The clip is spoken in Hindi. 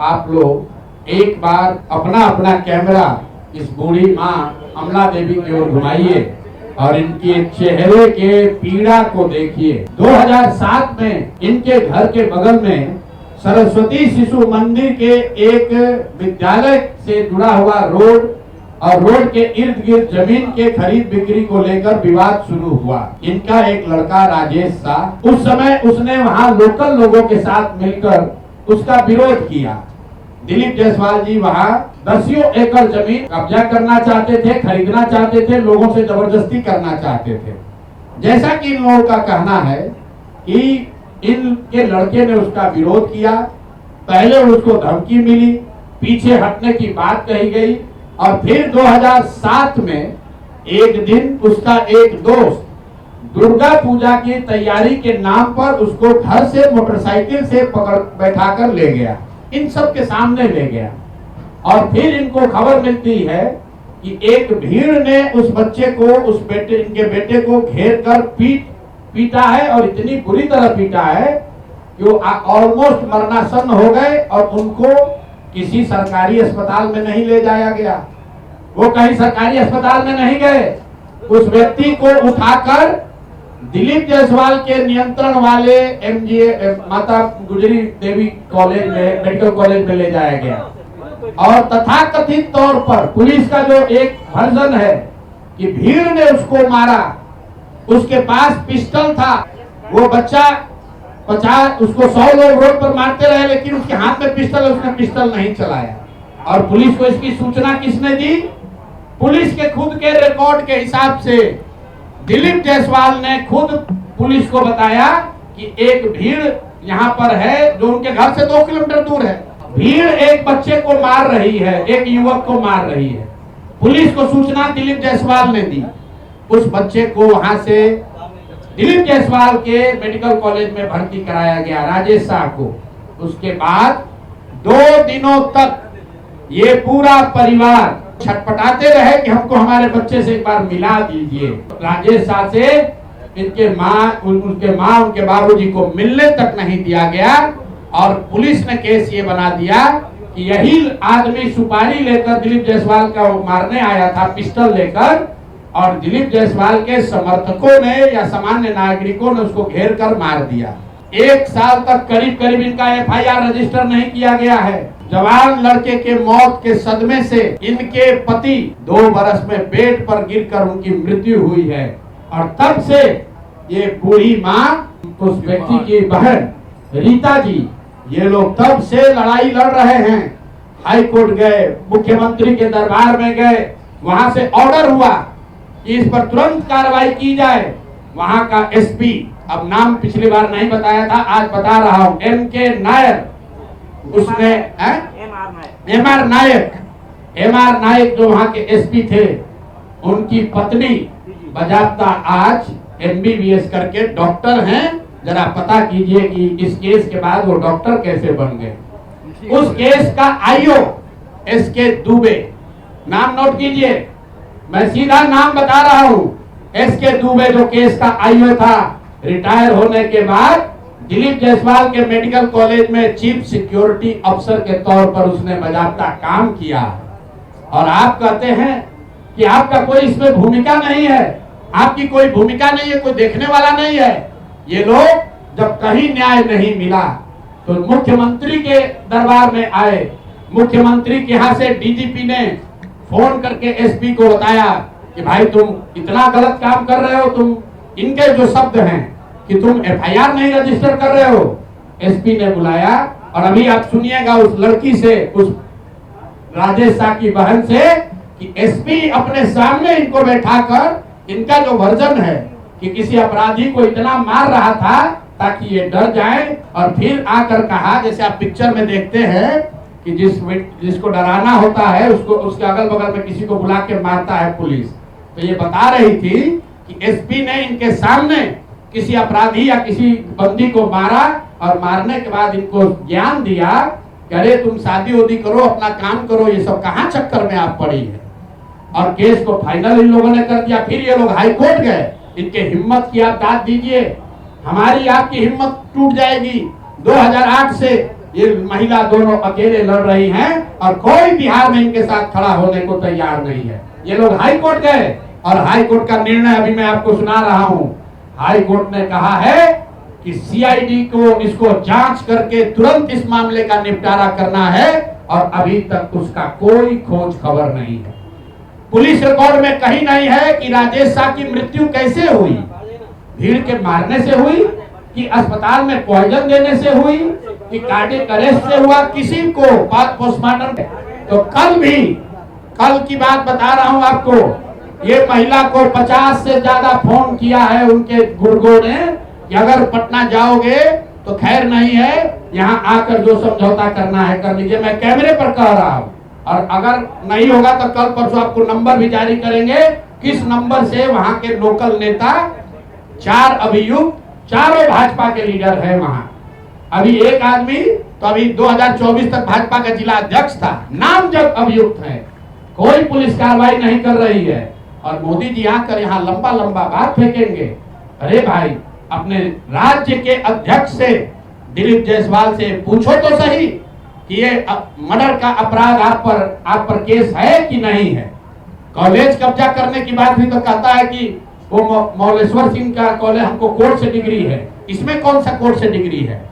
आप लोग एक बार अपना अपना कैमरा इस बूढ़ी माँ अमला देवी की ओर घुमाइए और इनके चेहरे के पीड़ा को देखिए। 2007 में इनके घर के बगल में सरस्वती शिशु मंदिर के एक विद्यालय से जुड़ा हुआ रोड और रोड के इर्द गिर्द जमीन के खरीद बिक्री को लेकर विवाद शुरू हुआ। इनका एक लड़का राजेश शाह, उस समय उसने वहां लोकल लोगों के साथ मिलकर उसका विरोध किया। दिलीप जायसवाल जी वहां दसियों एकड़ जमीन कब्जा करना चाहते थे, खरीदना चाहते थे, लोगों से जबरदस्ती करना चाहते थे। जैसा कि इन लोगों का कहना है कि इनके लड़के ने उसका विरोध किया, पहले उसको धमकी मिली, पीछे हटने की बात कही गई और फिर 2007 में एक दिन उसका एक दोस्त दुर्गा पूजा की तैयारी के नाम पर उसको घर से मोटरसाइकिल से पकड़ बैठा कर ले गया, इन सब के सामने ले गया। और फिर इनको खबर मिलती है कि एक भीड़ ने उस बच्चे को, इनके बेटे को घेर कर पीटा है और इतनी बुरी तरह पीटा है कि वो ऑलमोस्ट मरणासन हो गए और उनको किसी सरकारी अस्पताल में नहीं ले जाया गया। वो कहीं सरकारी अस्पताल में नहीं गए, उस व्यक्ति को उठाकर दिलीप जायसवाल के नियंत्रण वाले एमजीए माता गुजरी देवी कॉलेज में, मेडिकल कॉलेज में ले जाया गया। और तथाकथित तौर पर पुलिस का जो एक वर्जन है कि भीड़ ने उसको मारा, उसके पास पिस्टल था, वो बच्चा 50 उसको 100 लोग रोड पर मारते रहे लेकिन उसके हाथ में पिस्टल है, उसने पिस्टल नहीं चलाया। और पुलिस को इसकी सूचना किसने दी? पुलिस के खुद के रिकॉर्ड के हिसाब से दिलीप जायसवाल ने खुद पुलिस को बताया कि एक भीड़ यहाँ पर है जो उनके घर से 2 किलोमीटर दूर है। भीड़ एक बच्चे को मार रही है, एक युवक को मार रही है। पुलिस को सूचना दिलीप जायसवाल ने दी, उस बच्चे को वहां से दिलीप जायसवाल के मेडिकल कॉलेज में भर्ती कराया गया, राजेश शाह को। उसके बाद 2 दिनों तक ये पूरा परिवार छटपटाते रहे कि हमको हमारे बच्चे से एक बार मिला दीजिए। राजेश शाह से उनके माँ उनके बाबूजी को मिलने तक नहीं दिया गया और पुलिस ने केस ये बना दिया कि यही आदमी सुपारी लेकर दिलीप जायसवाल का मारने आया था, पिस्टल लेकर, और दिलीप जायसवाल के समर्थकों ने या सामान्य नागरिकों ने उसको घेर कर मार दिया। 1 साल तक करीब इनका एफआईआर रजिस्टर नहीं किया गया है। जवान लड़के के मौत के सदमे से इनके पति 2 बरस में बेड पर गिरकर उनकी मृत्यु हुई है और तब से ये बूढ़ी माँ, उस व्यक्ति की बहन रीता जी, ये लोग तब से लड़ाई लड़ रहे हैं। हाई कोर्ट गए, मुख्यमंत्री के दरबार में गए, वहां से ऑर्डर हुआ कि इस पर तुरंत कार्रवाई की जाए। वहां का एसपी, अब नाम पिछली बार नहीं बताया था, आज बता रहा हूं, एमके नायर, उसने एमआर नायक जो वहां के एसपी थे, उनकी पत्नी बजाता आज एमबीबीएस करके डॉक्टर हैं। जरा पता कीजिए कि इस केस के बाद वो डॉक्टर कैसे बन गए। उस केस का आईओ एसके दुबे, नाम नोट कीजिए, मैं सीधा नाम बता रहा हूं। एसके दुबे जो केस का आईओ था, रिटायर होने के बाद दिलीप जायसवाल के मेडिकल कॉलेज में चीफ सिक्योरिटी अफसर के तौर पर उसने बाकायदा काम किया। और आप कहते हैं कि आपका कोई इसमें भूमिका नहीं है, आपकी कोई भूमिका नहीं है, कोई देखने वाला नहीं है। ये लोग जब कहीं न्याय नहीं मिला तो मुख्यमंत्री के दरबार में आए। मुख्यमंत्री के यहाँ से डीजीपी ने फोन करके एसपी को बताया कि भाई तुम इतना गलत काम कर रहे हो, तुम, इनके जो शब्द हैं कि तुम एफआईआर नहीं रजिस्टर कर रहे हो। एसपी ने बुलाया और अभी आप सुनिएगा उस लड़की से, उस राजेश शाह की बहन से, कि एसपी अपने सामने इनको बैठाकर इनका जो वर्जन है कि किसी अपराधी को इतना मार रहा था ताकि ये डर जाए, और फिर आकर कहा, जैसे आप पिक्चर में देखते हैं कि जिसको डराना होता है उसको उसके अगल बगल में किसी को बुला के मारता है पुलिस। तो ये बता रही थी कि एसपी ने इनके सामने किसी अपराधी या किसी बंदी को मारा और मारने के बाद इनको ज्ञान दिया कि अरे तुम शादी वादी करो, अपना काम करो, ये सब कहाँ चक्कर में आप पड़ी है। और केस को फाइनल इन लोगों ने कर दिया। फिर ये लोग हाई कोर्ट गए, इनके हिम्मत की आप दाद दीजिए, हमारी आपकी हिम्मत टूट जाएगी। 2008 से ये महिला दोनों अकेले लड़ रही हैं और कोई बिहार में इनके साथ खड़ा होने को तैयार नहीं है। ये लोग हाई कोर्ट गए और हाई कोर्ट का निर्णय अभी मैं आपको सुना रहा हूं। हाई कोर्ट ने कहा है कि सीआईडी को इसको जांच करके तुरंत इस मामले का निपटारा करना है और अभी तक उसका कोई खोज खबर नहीं है। पुलिस रिकॉर्ड में कहीं नहीं है कि राजेश शाह की मृत्यु कैसे हुई, भीड़ के मारने से हुई कि अस्पताल में पॉइजन देने से हुई कि कार्डियक अरेस्ट से हुआ, किसी को पोस्टमार्टम। तो कल की बात बता रहा हूं आपको, ये महिला को 50 से ज्यादा फोन किया है उनके गुर्गों ने कि अगर पटना जाओगे तो खैर नहीं है, यहाँ आकर जो समझौता करना है कर लीजिए। मैं कैमरे पर कह रहा हूँ और अगर नहीं होगा तो कल परसों आपको नंबर भी जारी करेंगे किस नंबर से वहां के लोकल नेता 4 अभियुक्त, चारों भाजपा के लीडर है वहां। अभी एक आदमी तो अभी 2024 तक भाजपा का जिला अध्यक्ष था, नामजद अभियुक्त है, कोई पुलिस कार्रवाई नहीं कर रही है। और मोदी जी आकर यहाँ लंबा लंबा बात फेंकेंगे। अरे भाई, अपने राज्य के अध्यक्ष से, दिलीप जायसवाल से पूछो तो सही कि ये मर्डर का अपराध आप पर केस है कि नहीं है। कॉलेज कब्जा करने की बात भी तो कहता है कि वो मौलेश्वर सिंह का कॉलेज हमको कोर्ट से डिग्री है, इसमें कौन सा कोर्ट से डिग्री है।